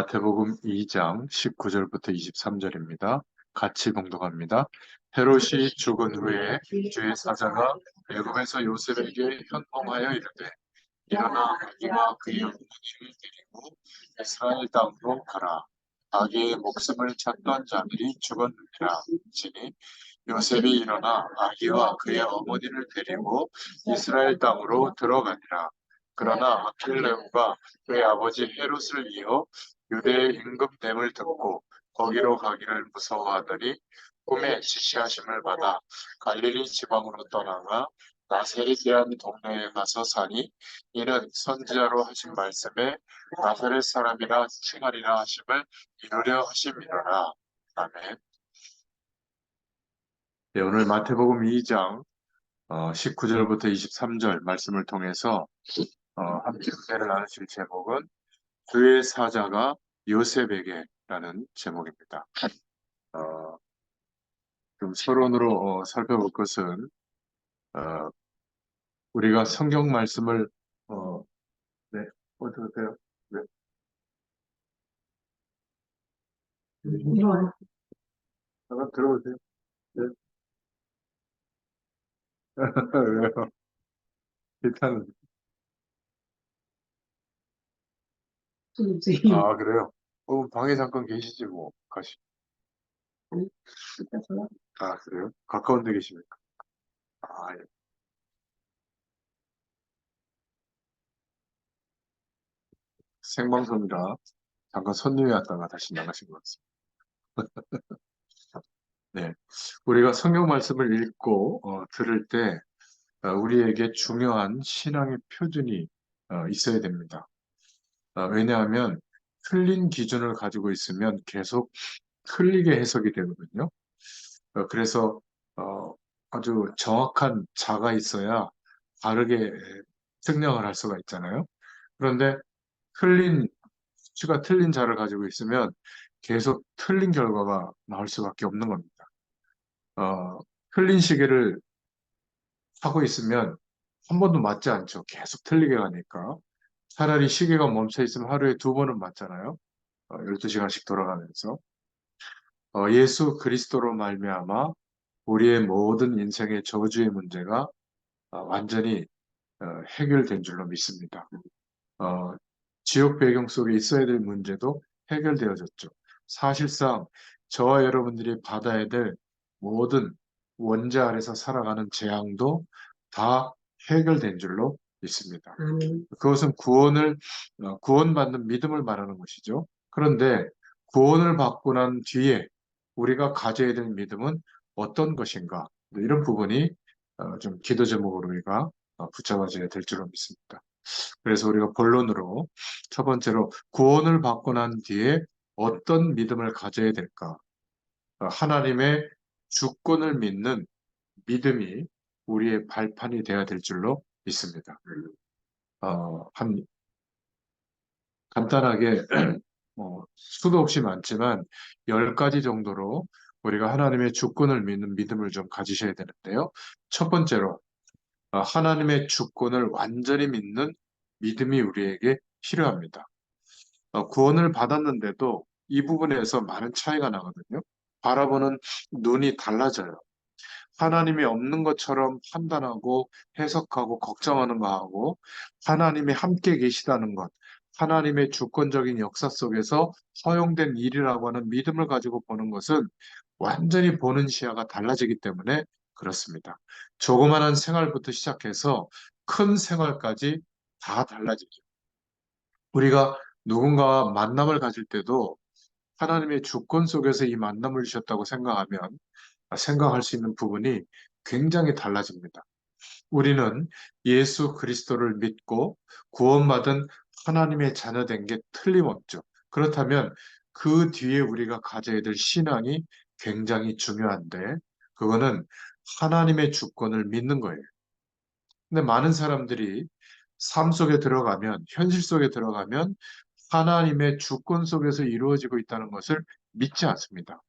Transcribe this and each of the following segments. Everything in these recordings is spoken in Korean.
마태복음 2장 19절부터 23절입니다. 같이 봉독합니다. 헤롯이 죽은 후에 주의 사자가 애굽에서 요셉에게 현몽하여 이르되 일어나 네가 그의 어머니를 데리고 이스라엘 땅으로 가라. 아기의 목숨을 찾던 자들이 죽었느니라. 지니 요셉이 일어나 아기와 그의 어머니를 데리고 이스라엘 땅으로 들어가니라. 그러나 아킬레오가 그의 아버지 헤롯을 이어 유대의 임금됨을 듣고 거기로 가기를 무서워하더니 꿈에 지시하심을 받아 갈릴리 지방으로 떠나가 나세렛이라는 동네에 가서 사니 이는 선지자로 하신 말씀에 나사렛 사람이라 칭하리라 하심을 이루려 하심이로라. 아멘. 네, 오늘 마태복음 2장 19절부터 23절 말씀을 통해서 함께 은혜를 나누실 제목은 주의 사자가 요셉에게라는 제목입니다. 어, 좀 서론으로 살펴볼 것은 어, 우리가 성경 말씀을 네, 어떠세요? 네. 잠깐 들어오세요. 네. 왜요? 일단 그래요? 방에 잠깐 계시지 뭐 가시. 그래요? 가까운 데 계십니까? 예. 생방송이라 잠깐 손님이 왔다가 다시 나가신 것 같습니다. 네. 우리가 성경 말씀을 읽고 들을 때 우리에게 중요한 신앙의 표준이 있어야 됩니다. 왜냐하면 틀린 기준을 가지고 있으면 계속 틀리게 해석이 되거든요. 그래서 어, 아주 정확한 자가 있어야 바르게 증명을 할 수가 있잖아요. 그런데 틀린 수치가 틀린 자를 가지고 있으면 계속 틀린 결과가 나올 수밖에 없는 겁니다. 어, 틀린 시계를 하고 있으면 한 번도 맞지 않죠. 계속 틀리게 가니까. 차라리 시계가 멈춰 있으면 하루에 두 번은 맞잖아요. 12시간씩 돌아가면서. 예수 그리스도로 말미암아 우리의 모든 인생의 저주의 문제가 완전히 해결된 줄로 믿습니다. 어, 지옥 배경 속에 있어야 될 문제도 해결되어졌죠. 사실상 저와 여러분들이 받아야 될 모든 원죄 아래서 살아가는 재앙도 다 해결된 줄로 믿습니다. 그것은 구원받는 믿음을 말하는 것이죠. 그런데 구원을 받고 난 뒤에 우리가 가져야 될 믿음은 어떤 것인가? 이런 부분이 좀 기도 제목으로 우리가 붙잡아져야 될 줄로 믿습니다. 그래서 우리가 본론으로 첫 번째로 구원을 받고 난 뒤에 어떤 믿음을 가져야 될까? 하나님의 주권을 믿는 믿음이 우리의 발판이 되어야 될 줄로 믿습니다. 한 간단하게 수도 없이 많지만 10가지 정도로 우리가 하나님의 주권을 믿는 믿음을 좀 가지셔야 되는데요. 첫 번째로 하나님의 주권을 완전히 믿는 믿음이 우리에게 필요합니다. 구원을 받았는데도 이 부분에서 많은 차이가 나거든요. 바라보는 눈이 달라져요. 하나님이 없는 것처럼 판단하고 해석하고 걱정하는 거하고 하나님이 함께 계시다는 것, 하나님의 주권적인 역사 속에서 허용된 일이라고 하는 믿음을 가지고 보는 것은 완전히 보는 시야가 달라지기 때문에 그렇습니다. 조그마한 생활부터 시작해서 큰 생활까지 다 달라지죠. 우리가 누군가와 만남을 가질 때도 하나님의 주권 속에서 이 만남을 주셨다고 생각하면 생각할 수 있는 부분이 굉장히 달라집니다. 우리는 예수 그리스도를 믿고 구원받은 하나님의 자녀된 게 틀림없죠. 그렇다면 그 뒤에 우리가 가져야 될 신앙이 굉장히 중요한데 그거는 하나님의 주권을 믿는 거예요. 근데 많은 사람들이 삶 속에 들어가면, 현실 속에 들어가면 하나님의 주권 속에서 이루어지고 있다는 것을 믿지 않습니다.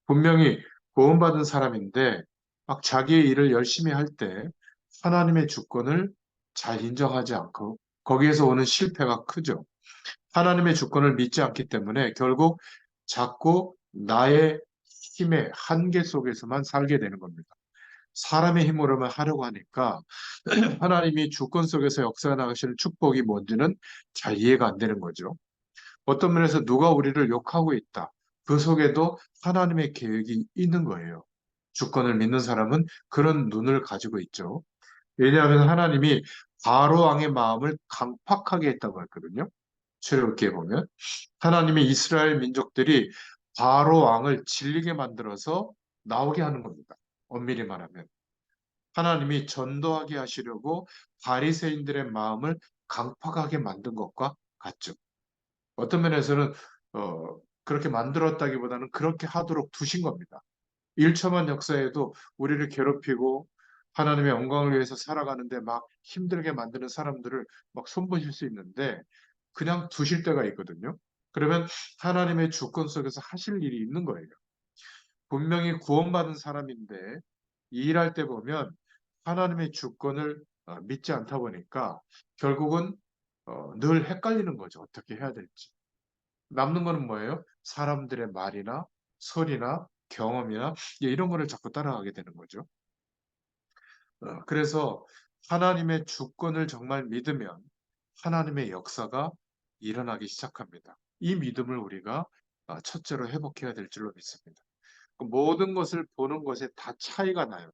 분명히 구원받은 사람인데 막 자기의 일을 열심히 할 때 하나님의 주권을 잘 인정하지 않고 거기에서 오는 실패가 크죠. 하나님의 주권을 믿지 않기 때문에 결국 자꾸 나의 힘의 한계 속에서만 살게 되는 겁니다. 사람의 힘으로만 하려고 하니까 하나님이 주권 속에서 역사해 나가시는 축복이 뭔지는 잘 이해가 안 되는 거죠. 어떤 면에서 누가 우리를 욕하고 있다. 그 속에도 하나님의 계획이 있는 거예요. 주권을 믿는 사람은 그런 눈을 가지고 있죠. 왜냐하면 하나님이 바로 왕의 마음을 강팍하게 했다고 했거든요. 출애굽기에 보면 하나님의 이스라엘 민족들이 바로 왕을 질리게 만들어서 나오게 하는 겁니다. 엄밀히 말하면 하나님이 전도하게 하시려고 바리새인들의 마음을 강팍하게 만든 것과 같죠. 어떤 면에서는 그렇게 만들었다기보다는 그렇게 하도록 두신 겁니다. 일처만 역사에도 우리를 괴롭히고 하나님의 영광을 위해서 살아가는데 막 힘들게 만드는 사람들을 막 손보실 수 있는데 그냥 두실 때가 있거든요. 그러면 하나님의 주권 속에서 하실 일이 있는 거예요. 분명히 구원받은 사람인데 이 일할 때 보면 하나님의 주권을 믿지 않다 보니까 결국은 늘 헷갈리는 거죠. 어떻게 해야 될지. 남는 거는 뭐예요? 사람들의 말이나 소리나 경험이나 이런 거를 자꾸 따라가게 되는 거죠. 그래서 하나님의 주권을 정말 믿으면 하나님의 역사가 일어나기 시작합니다. 이 믿음을 우리가 첫째로 회복해야 될 줄로 믿습니다. 그 모든 것을 보는 것에 다 차이가 나요.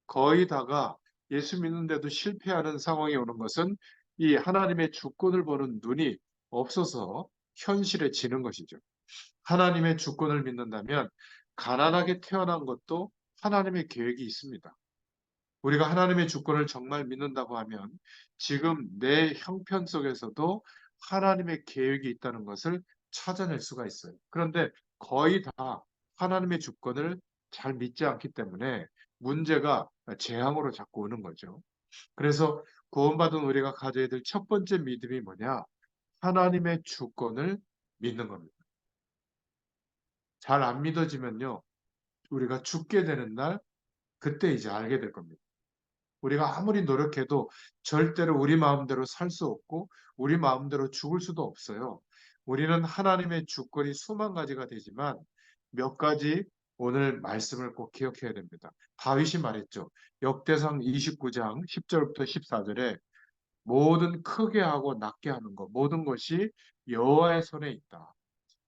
거의 다가 예수 믿는데도 실패하는 상황이 오는 것은 이 하나님의 주권을 보는 눈이 없어서 현실에 지는 것이죠. 하나님의 주권을 믿는다면 가난하게 태어난 것도 하나님의 계획이 있습니다. 우리가 하나님의 주권을 정말 믿는다고 하면 지금 내 형편 속에서도 하나님의 계획이 있다는 것을 찾아낼 수가 있어요. 그런데 거의 다 하나님의 주권을 잘 믿지 않기 때문에 문제가 재앙으로 자꾸 오는 거죠. 그래서 구원받은 우리가 가져야 될 첫 번째 믿음이 뭐냐? 하나님의 주권을 믿는 겁니다. 잘 안 믿어지면요, 우리가 죽게 되는 날, 그때 이제 알게 될 겁니다. 우리가 아무리 노력해도 절대로 우리 마음대로 살 수 없고, 우리 마음대로 죽을 수도 없어요. 우리는 하나님의 주권이 수만 가지가 되지만, 몇 가지 오늘 말씀을 꼭 기억해야 됩니다. 다윗이 말했죠. 역대상 29장 10절부터 14절에 모든 크게 하고 낮게 하는 것, 모든 것이 여호와의 손에 있다.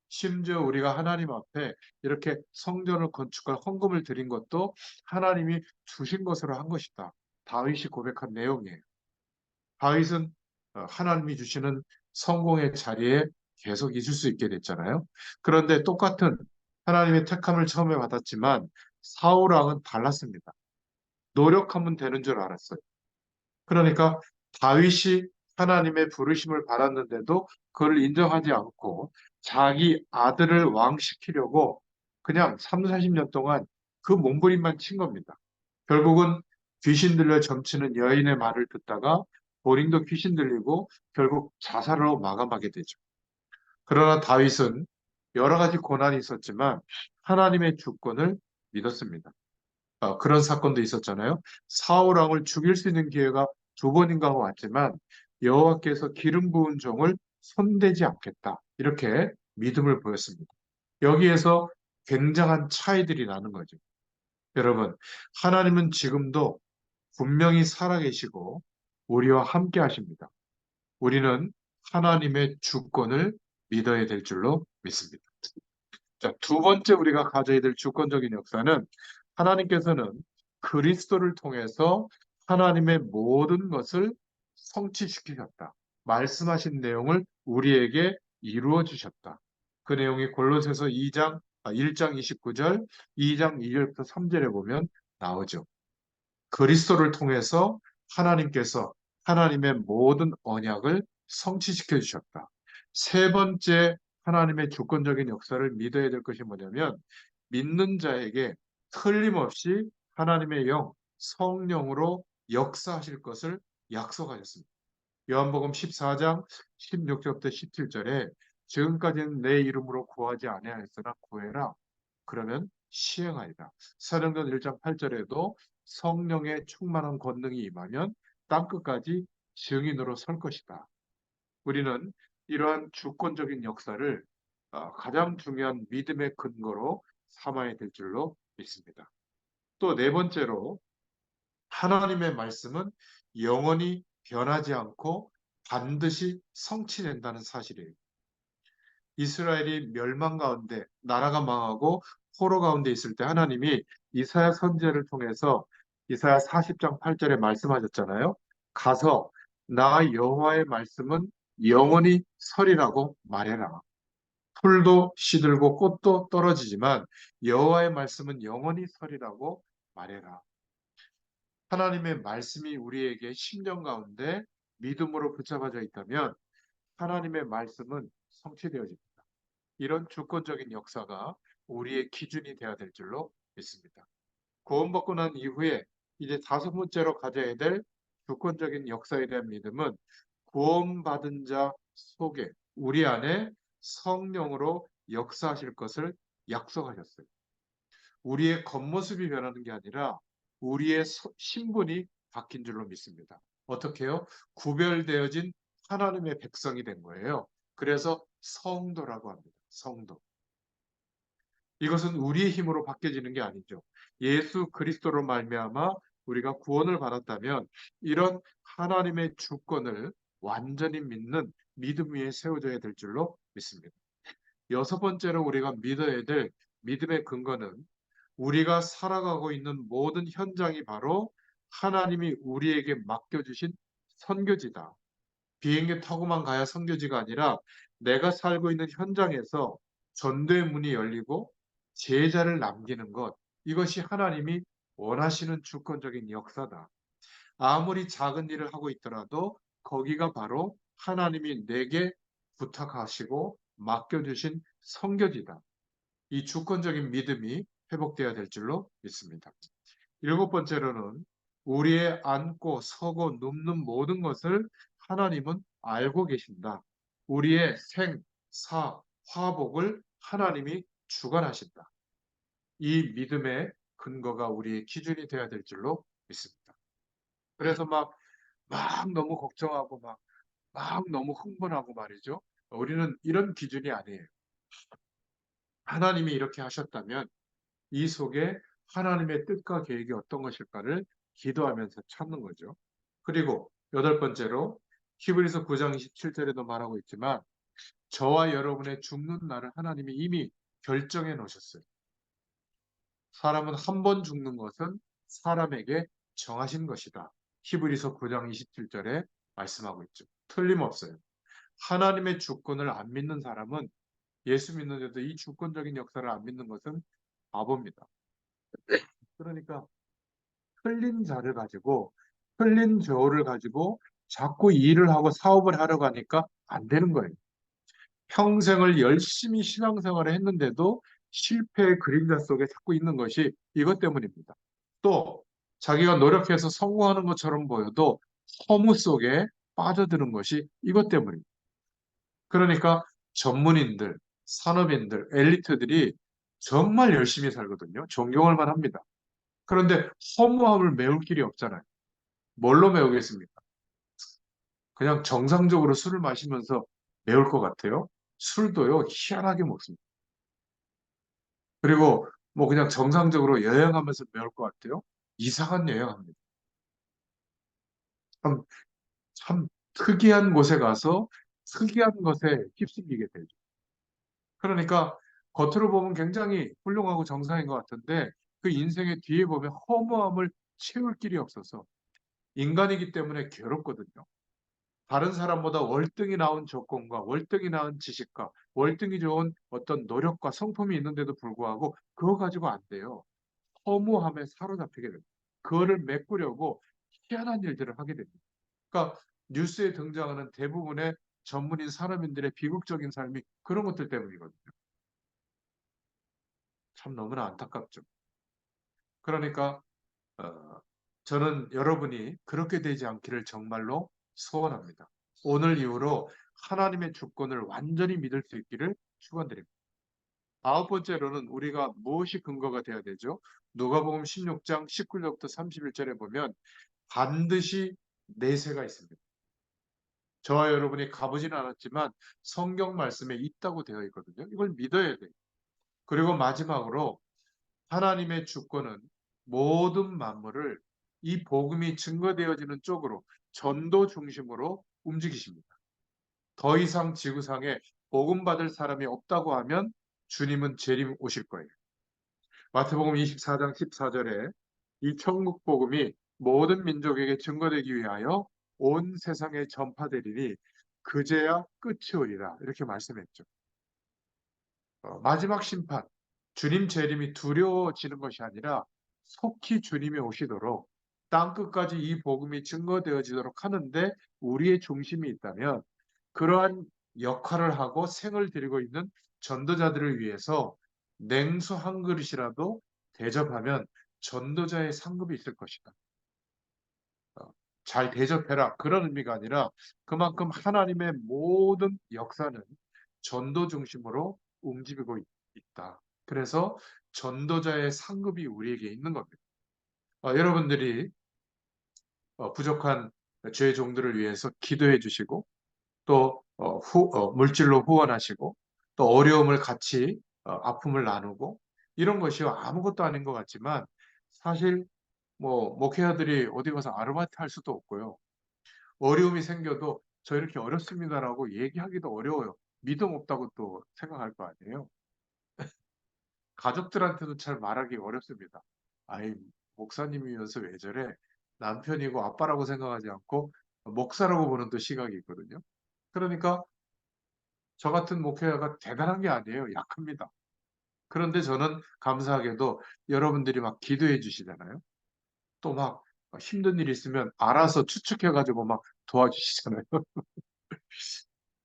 심지어 우리가 하나님 앞에 이렇게 성전을 건축할 헌금을 드린 것도 하나님이 주신 것으로 한 것이다. 다윗이 고백한 내용이에요. 다윗은 하나님이 주시는 성공의 자리에 계속 있을 수 있게 됐잖아요. 그런데 똑같은 하나님의 택함을 처음에 받았지만 사울 왕은 달랐습니다. 노력하면 되는 줄 알았어요. 그러니까 다윗이 하나님의 부르심을 받았는데도 그걸 인정하지 않고 자기 아들을 왕시키려고 그냥 3, 40년 동안 그 몸부림만 친 겁니다. 결국은 귀신 들려 점치는 여인의 말을 듣다가 본인도 귀신 들리고 결국 자살로 마감하게 되죠. 그러나 다윗은 여러 가지 고난이 있었지만 하나님의 주권을 믿었습니다. 그런 사건도 있었잖아요. 사울 왕을 죽일 수 있는 기회가 두 번인가 왔지만 여호와께서 기름 부은 종을 손대지 않겠다. 이렇게 믿음을 보였습니다. 여기에서 굉장한 차이들이 나는 거죠. 여러분, 하나님은 지금도 분명히 살아계시고 우리와 함께 하십니다. 우리는 하나님의 주권을 믿어야 될 줄로 믿습니다. 자, 두 번째 우리가 가져야 될 주권적인 역사는 하나님께서는 그리스도를 통해서 하나님의 모든 것을 성취시키셨다. 말씀하신 내용을 우리에게 이루어 주셨다. 그 내용이 골로새서 1장 29절, 2장 2절부터 3절에 보면 나오죠. 그리스도를 통해서 하나님께서 하나님의 모든 언약을 성취시켜 주셨다. 세 번째 하나님의 주권적인 역사를 믿어야 될 것이 뭐냐면 믿는 자에게 틀림없이 하나님의 영, 성령으로 역사하실 것을 약속하셨습니다. 요한복음 14장 16절부터 17절에 지금까지는 내 이름으로 구하지 아니하였으나 구해라. 그러면 시행하리라. 사도행전 1장 8절에도 성령의 충만한 권능이 임하면 땅끝까지 증인으로 설 것이다. 우리는 이러한 주권적인 역사를 가장 중요한 믿음의 근거로 삼아야 될 줄로 믿습니다. 또 네 번째로 하나님의 말씀은 영원히 변하지 않고 반드시 성취된다는 사실이에요. 이스라엘이 멸망 가운데 나라가 망하고 포로 가운데 있을 때 하나님이 이사야 선지자를 통해서 이사야 40장 8절에 말씀하셨잖아요. 가서 나 여호와의 말씀은 영원히 설이라고 말해라. 풀도 시들고 꽃도 떨어지지만 여호와의 말씀은 영원히 설이라고 말해라. 하나님의 말씀이 우리에게 심령 가운데 믿음으로 붙잡아져 있다면 하나님의 말씀은 성취되어집니다. 이런 주권적인 역사가 우리의 기준이 되어야 될 줄로 믿습니다. 구원받고 난 이후에 이제 다섯 번째로 가져야 될 주권적인 역사에 대한 믿음은 구원받은 자 속에 우리 안에 성령으로 역사하실 것을 약속하셨어요. 우리의 겉모습이 변하는 게 아니라 우리의 신분이 바뀐 줄로 믿습니다. 어떻게요? 구별되어진 하나님의 백성이 된 거예요. 그래서 성도라고 합니다. 성도. 이것은 우리의 힘으로 바뀌어지는 게 아니죠. 예수 그리스도로 말미암아 우리가 구원을 받았다면 이런 하나님의 주권을 완전히 믿는 믿음 위에 세워져야 될 줄로 믿습니다. 여섯 번째로 우리가 믿어야 될 믿음의 근거는 우리가 살아가고 있는 모든 현장이 바로 하나님이 우리에게 맡겨주신 선교지다. 비행기 타고만 가야 선교지가 아니라 내가 살고 있는 현장에서 전도의 문이 열리고 제자를 남기는 것. 이것이 하나님이 원하시는 주권적인 역사다. 아무리 작은 일을 하고 있더라도 거기가 바로 하나님이 내게 부탁하시고 맡겨주신 선교지다. 이 주권적인 믿음이 회복되어야 될 줄로 믿습니다. 일곱 번째로는 우리의 앉고 서고 눕는 모든 것을 하나님은 알고 계신다. 우리의 생, 사, 화복을 하나님이 주관하신다. 이 믿음의 근거가 우리의 기준이 되어야 될 줄로 믿습니다. 그래서 막 너무 걱정하고 막 너무 흥분하고 말이죠. 우리는 이런 기준이 아니에요. 하나님이 이렇게 하셨다면 이 속에 하나님의 뜻과 계획이 어떤 것일까를 기도하면서 찾는 거죠. 그리고 여덟 번째로 히브리서 9장 27절에도 말하고 있지만 저와 여러분의 죽는 날을 하나님이 이미 결정해 놓으셨어요. 사람은 한 번 죽는 것은 사람에게 정하신 것이다. 히브리서 9장 27절에 말씀하고 있죠. 틀림없어요. 하나님의 주권을 안 믿는 사람은 예수 믿는데도 이 주권적인 역사를 안 믿는 것은 바보입니다. 그러니까 틀린 자를 가지고 틀린 저울을 가지고 자꾸 일을 하고 사업을 하려고 하니까 안 되는 거예요. 평생을 열심히 신앙생활을 했는데도 실패의 그림자 속에 자꾸 있는 것이 이것 때문입니다. 또 자기가 노력해서 성공하는 것처럼 보여도 허무 속에 빠져드는 것이 이것 때문입니다. 그러니까 전문인들, 산업인들, 엘리트들이 정말 열심히 살거든요. 존경할 만합니다. 그런데 허무함을 메울 길이 없잖아요. 뭘로 메우겠습니까? 그냥 정상적으로 술을 마시면서 메울 것 같아요. 술도요, 희한하게 먹습니다. 그리고 뭐 그냥 정상적으로 여행하면서 메울 것 같아요. 이상한 여행합니다. 참, 참 특이한 곳에 가서 특이한 것에 휩쓸리게 되죠. 그러니까 겉으로 보면 굉장히 훌륭하고 정상인 것 같은데 그 인생의 뒤에 보면 허무함을 채울 길이 없어서 인간이기 때문에 괴롭거든요. 다른 사람보다 월등히 나은 조건과 월등히 나은 지식과 월등히 좋은 어떤 노력과 성품이 있는데도 불구하고 그거 가지고 안 돼요. 허무함에 사로잡히게 됩니다. 그거를 메꾸려고 희한한 일들을 하게 됩니다. 그러니까 뉴스에 등장하는 대부분의 전문인 산업인들의 비극적인 삶이 그런 것들 때문이거든요. 참 너무나 안타깝죠. 그러니까 저는 여러분이 그렇게 되지 않기를 정말로 소원합니다. 오늘 이후로 하나님의 주권을 완전히 믿을 수 있기를 축원드립니다. 아홉 번째로는 우리가 무엇이 근거가 되어야 되죠? 누가복음 16장 19절부터 31절에 보면 반드시 내세가 있습니다. 저와 여러분이 가보지는 않았지만 성경 말씀에 있다고 되어 있거든요. 이걸 믿어야 돼요. 그리고 마지막으로 하나님의 주권은 모든 만물을 이 복음이 증거되어지는 쪽으로 전도 중심으로 움직이십니다. 더 이상 지구상에 복음 받을 사람이 없다고 하면 주님은 재림 오실 거예요. 마태복음 24장 14절에 이 천국 복음이 모든 민족에게 증거되기 위하여 온 세상에 전파되리니 그제야 끝이 오리라 이렇게 말씀했죠. 마지막 심판, 주님 재림이 두려워지는 것이 아니라 속히 주님이 오시도록 땅 끝까지 이 복음이 증거되어지도록 하는데 우리의 중심이 있다면 그러한 역할을 하고 생을 들이고 있는 전도자들을 위해서 냉수 한 그릇이라도 대접하면 전도자의 상급이 있을 것이다. 어, 잘 대접해라. 그런 의미가 아니라 그만큼 하나님의 모든 역사는 전도 중심으로 움직이고 있다. 그래서 전도자의 상급이 우리에게 있는 겁니다. 여러분들이 부족한 죄 종들을 위해서 기도해 주시고 또 물질로 후원하시고 또 어려움을 같이 아픔을 나누고 이런 것이 아무것도 아닌 것 같지만 사실 뭐 목회자들이 어디 가서 아르바이트 할 수도 없고요. 어려움이 생겨도 저 이렇게 어렵습니다라고 얘기하기도 어려워요. 믿음 없다고 또 생각할 거 아니에요. 가족들한테도 잘 말하기 어렵습니다. 아이, 목사님이면서 왜 저래? 남편이고 아빠라고 생각하지 않고 목사라고 보는 또 시각이 있거든요. 그러니까 저 같은 목회자가 대단한 게 아니에요. 약합니다. 그런데 저는 감사하게도 여러분들이 막 기도해 주시잖아요. 또 막 힘든 일 있으면 알아서 추측해가지고 막 도와주시잖아요.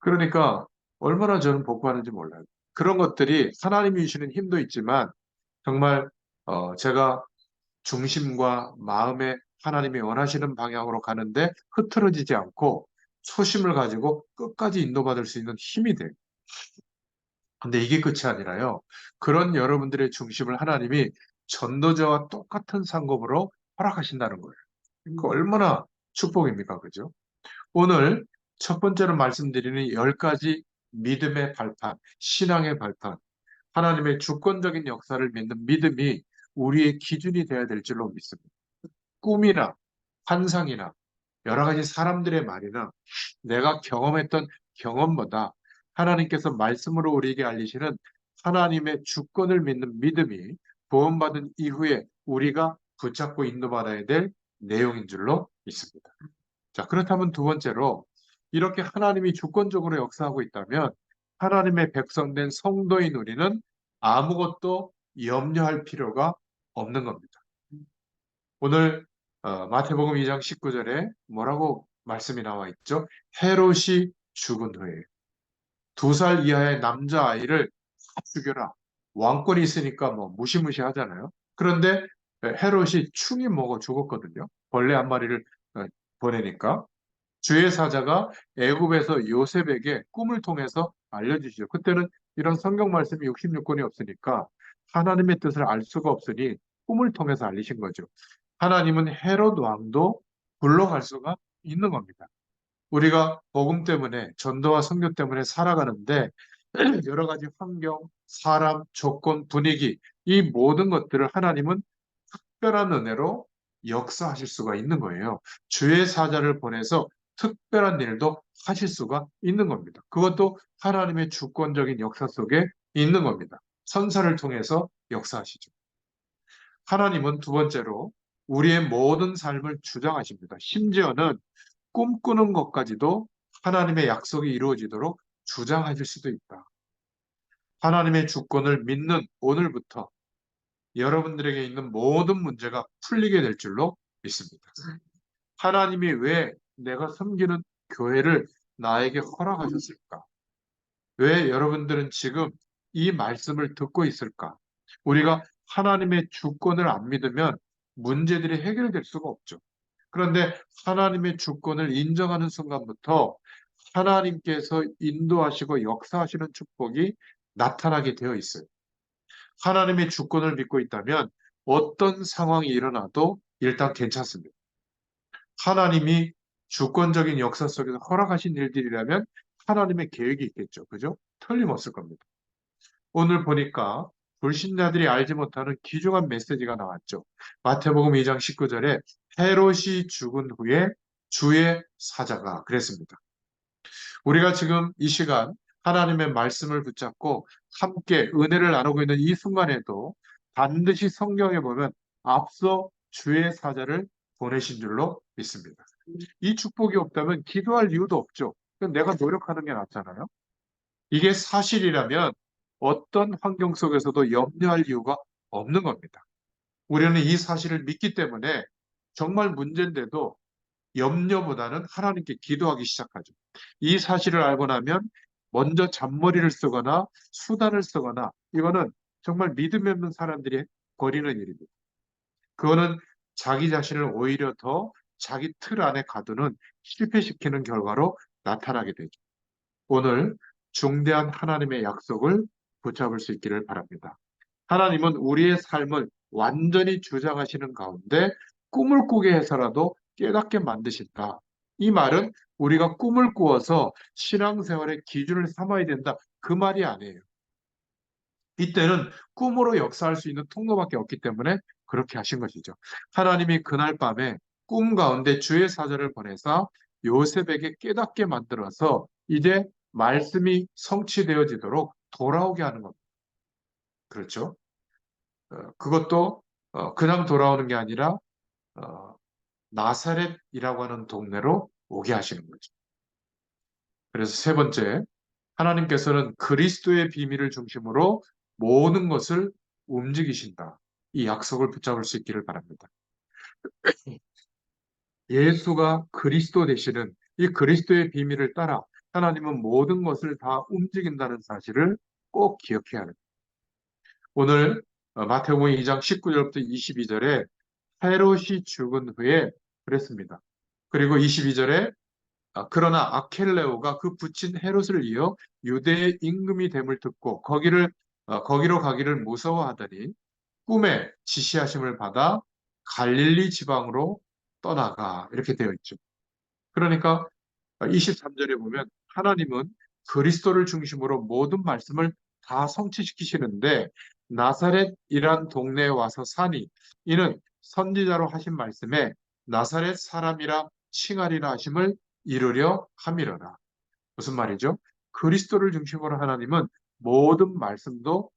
그러니까 얼마나 저는 복받는지 몰라요. 그런 것들이 하나님이 주시는 힘도 있지만 정말 제가 중심과 마음에 하나님이 원하시는 방향으로 가는데 흐트러지지 않고 초심을 가지고 끝까지 인도받을 수 있는 힘이 돼요. 근데 이게 끝이 아니라요. 그런 여러분들의 중심을 하나님이 전도자와 똑같은 상급으로 허락하신다는 거예요. 그 얼마나 축복입니까? 그죠? 오늘 첫 번째로 말씀드리는 10가지 믿음의 발판, 신앙의 발판, 하나님의 주권적인 역사를 믿는 믿음이 우리의 기준이 되어야 될 줄로 믿습니다. 꿈이나 환상이나 여러 가지 사람들의 말이나 내가 경험했던 경험보다 하나님께서 말씀으로 우리에게 알리시는 하나님의 주권을 믿는 믿음이 구원받은 이후에 우리가 붙잡고 인도받아야 될 내용인 줄로 믿습니다. 자, 그렇다면 두 번째로 이렇게 하나님이 주권적으로 역사하고 있다면 하나님의 백성된 성도인 우리는 아무것도 염려할 필요가 없는 겁니다. 오늘 마태복음 2장 19절에 뭐라고 말씀이 나와 있죠? 헤롯이 죽은 후에 2살 이하의 남자아이를 다 죽여라. 왕권이 있으니까 뭐 무시무시하잖아요. 그런데 헤롯이 충이 먹어 죽었거든요. 벌레 한 마리를 보내니까. 주의 사자가 애굽에서 요셉에게 꿈을 통해서 알려주시죠. 그때는 이런 성경 말씀이 66권이 없으니까 하나님의 뜻을 알 수가 없으니 꿈을 통해서 알리신 거죠. 하나님은 헤롯 왕도 불러갈 수가 있는 겁니다. 우리가 복음 때문에 전도와 선교 때문에 살아가는데 여러 가지 환경, 사람, 조건, 분위기 이 모든 것들을 하나님은 특별한 은혜로 역사하실 수가 있는 거예요. 주의 사자를 보내서 특별한 일도 하실 수가 있는 겁니다. 그것도 하나님의 주권적인 역사 속에 있는 겁니다. 선사를 통해서 역사하시죠. 하나님은 두 번째로 우리의 모든 삶을 주장하십니다. 심지어는 꿈꾸는 것까지도 하나님의 약속이 이루어지도록 주장하실 수도 있다. 하나님의 주권을 믿는 오늘부터 여러분들에게 있는 모든 문제가 풀리게 될 줄로 믿습니다. 하나님이 왜 내가 섬기는 교회를 나에게 허락하셨을까? 왜 여러분들은 지금 이 말씀을 듣고 있을까? 우리가 하나님의 주권을 안 믿으면 문제들이 해결될 수가 없죠. 그런데 하나님의 주권을 인정하는 순간부터 하나님께서 인도하시고 역사하시는 축복이 나타나게 되어 있어요. 하나님의 주권을 믿고 있다면 어떤 상황이 일어나도 일단 괜찮습니다. 하나님이 주권적인 역사 속에서 허락하신 일들이라면 하나님의 계획이 있겠죠. 그죠? 틀림없을 겁니다. 오늘 보니까 불신자들이 알지 못하는 귀중한 메시지가 나왔죠. 마태복음 2장 19절에 헤롯이 죽은 후에 주의 사자가 그랬습니다. 우리가 지금 이 시간 하나님의 말씀을 붙잡고 함께 은혜를 나누고 있는 이 순간에도 반드시 성경에 보면 앞서 주의 사자를 보내신 줄로 믿습니다. 이 축복이 없다면 기도할 이유도 없죠. 그건 내가 노력하는 게 낫잖아요. 이게 사실이라면 어떤 환경 속에서도 염려할 이유가 없는 겁니다. 우리는 이 사실을 믿기 때문에 정말 문제인데도 염려보다는 하나님께 기도하기 시작하죠. 이 사실을 알고 나면 먼저 잔머리를 쓰거나 수단을 쓰거나 이거는 정말 믿음이 없는 사람들이 벌이는 일입니다. 그거는 자기 자신을 오히려 더 자기 틀 안에 가두는 실패시키는 결과로 나타나게 되죠. 오늘 중대한 하나님의 약속을 붙잡을 수 있기를 바랍니다. 하나님은 우리의 삶을 완전히 주장하시는 가운데 꿈을 꾸게 해서라도 깨닫게 만드신다. 이 말은 우리가 꿈을 꾸어서 신앙생활의 기준을 삼아야 된다. 그 말이 아니에요. 이때는 꿈으로 역사할 수 있는 통로밖에 없기 때문에 그렇게 하신 것이죠. 하나님이 그날 밤에 꿈 가운데 주의 사자를 보내사 요셉에게 깨닫게 만들어서 이제 말씀이 성취되어지도록 돌아오게 하는 겁니다. 그렇죠? 그것도 그냥 돌아오는 게 아니라 어, 나사렛이라고 하는 동네로 오게 하시는 거죠. 그래서 세 번째, 하나님께서는 그리스도의 비밀을 중심으로 모든 것을 움직이신다. 이 약속을 붙잡을 수 있기를 바랍니다. 예수가 그리스도 되시는 이 그리스도의 비밀을 따라 하나님은 모든 것을 다 움직인다는 사실을 꼭 기억해야 합니다. 오늘 마태복음 2장 19절부터 22절에 헤롯이 죽은 후에 그랬습니다. 그리고 22절에 그러나 아켈레오가 그 붙인 헤롯을 이어 유대의 임금이 됨을 듣고 거기로 가기를 무서워하더니 꿈에 지시하심을 받아 갈릴리 지방으로 떠나가 이렇게 되어 있죠. 그러니까 23절에 보면 하나님은 그리스도를 중심으로 모든 말씀을 다 성취시키시는데 나사렛이란 동네에 와서 사니 이는 선지자로 하신 말씀에 나사렛 사람이라 칭하리라 하심을 이루려 함이로라. 무슨 말이죠? 그리스도를 중심으로 하나님은 모든 말씀도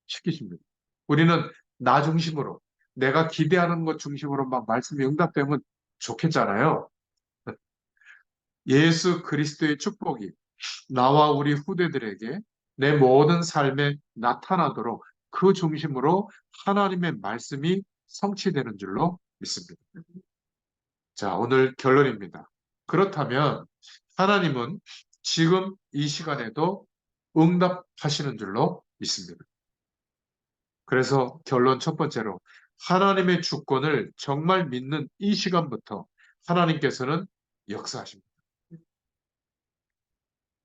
시키십니다. 우리는 나 중심으로 내가 기대하는 것 중심으로 막 말씀이 응답되면 좋겠잖아요. 예수 그리스도의 축복이 나와 우리 후대들에게 내 모든 삶에 나타나도록 그 중심으로 하나님의 말씀이 성취되는 줄로 믿습니다. 자, 오늘 결론입니다. 그렇다면 하나님은 지금 이 시간에도 응답하시는 줄로 믿습니다. 그래서 결론 첫 번째로 하나님의 주권을 정말 믿는 이 시간부터 하나님께서는 역사하십니다.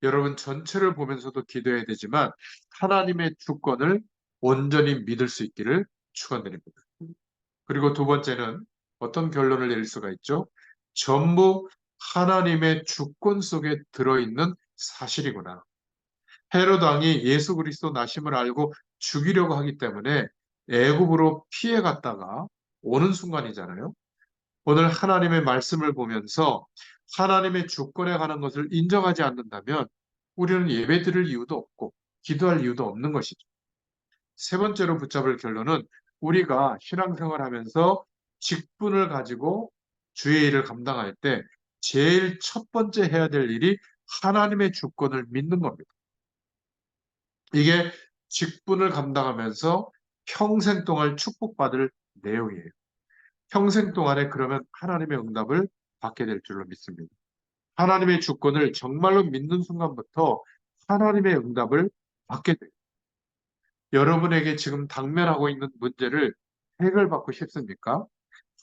여러분 전체를 보면서도 기도해야 되지만 하나님의 주권을 온전히 믿을 수 있기를 축원드립니다. 그리고 두 번째는 어떤 결론을 내릴 수가 있죠? 전부 하나님의 주권 속에 들어있는 사실이구나. 헤롯 왕이 예수 그리스도 나심을 알고 죽이려고 하기 때문에 애굽으로 피해 갔다가 오는 순간이잖아요. 오늘 하나님의 말씀을 보면서 하나님의 주권에 관한 것을 인정하지 않는다면 우리는 예배 드릴 이유도 없고 기도할 이유도 없는 것이죠. 세 번째로 붙잡을 결론은 우리가 신앙생활 하면서 직분을 가지고 주의 일을 감당할 때 제일 첫 번째 해야 될 일이 하나님의 주권을 믿는 겁니다. 이게 직분을 감당하면서 평생 동안 축복받을 내용이에요. 평생 동안에 그러면 하나님의 응답을 받게 될 줄로 믿습니다. 하나님의 주권을 정말로 믿는 순간부터 하나님의 응답을 받게 돼요. 여러분에게 지금 당면하고 있는 문제를 해결받고 싶습니까?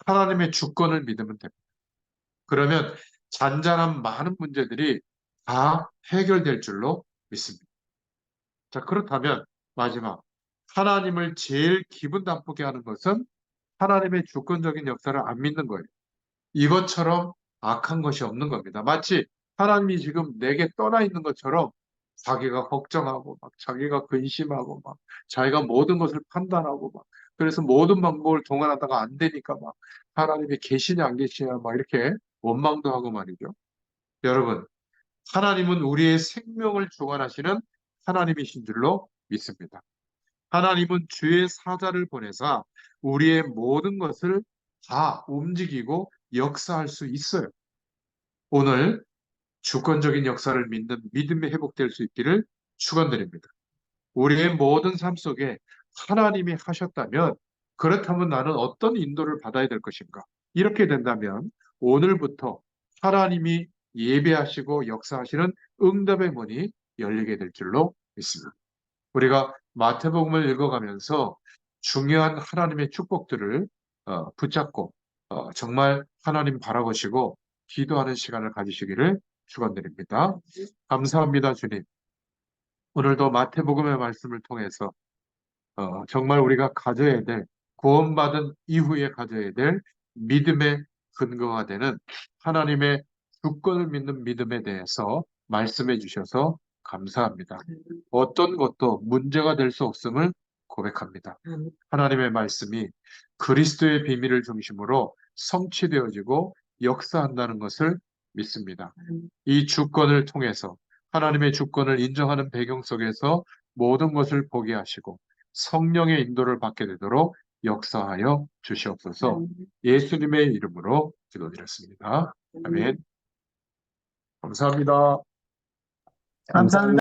하나님의 주권을 믿으면 됩니다. 그러면 잔잔한 많은 문제들이 다 해결될 줄로 믿습니다. 자, 그렇다면 마지막 하나님을 제일 기분 나쁘게 하는 것은 하나님의 주권적인 역사를 안 믿는 거예요. 이것처럼 악한 것이 없는 겁니다. 마치 하나님이 지금 내게 떠나 있는 것처럼 자기가 걱정하고 막 자기가 근심하고 막 자기가 모든 것을 판단하고 막 그래서 모든 방법을 동원하다가 안 되니까 막 하나님이 계시냐 안 계시냐 막 이렇게 원망도 하고 말이죠. 여러분, 하나님은 우리의 생명을 주관하시는 하나님이신 줄로 믿습니다. 하나님은 주의 사자를 보내사 우리의 모든 것을 다 움직이고 역사할 수 있어요. 오늘 주권적인 역사를 믿는 믿음이 회복될 수 있기를 축원드립니다. 우리의 모든 삶 속에 하나님이 하셨다면 그렇다면 나는 어떤 인도를 받아야 될 것인가? 이렇게 된다면 오늘부터 하나님이 예배하시고 역사하시는 응답의 문이 열리게 될 줄로 믿습니다. 우리가 마태복음을 읽어가면서 중요한 하나님의 축복들을 붙잡고 정말 하나님 바라보시고 기도하는 시간을 가지시기를 축원드립니다. 감사합니다, 주님. 오늘도 마태복음의 말씀을 통해서 정말 우리가 가져야 될 구원받은 이후에 가져야 될 믿음의 근거가 되는 하나님의 주권을 믿는 믿음에 대해서 말씀해 주셔서 감사합니다. 어떤 것도 문제가 될 수 없음을 고백합니다. 하나님의 말씀이 그리스도의 비밀을 중심으로 성취되어지고 역사한다는 것을 믿습니다. 이 주권을 통해서 하나님의 주권을 인정하는 배경 속에서 모든 것을 보게 하시고 성령의 인도를 받게 되도록 역사하여 주시옵소서. 예수님의 이름으로 기도드렸습니다. 아멘. 감사합니다. 감사합니다.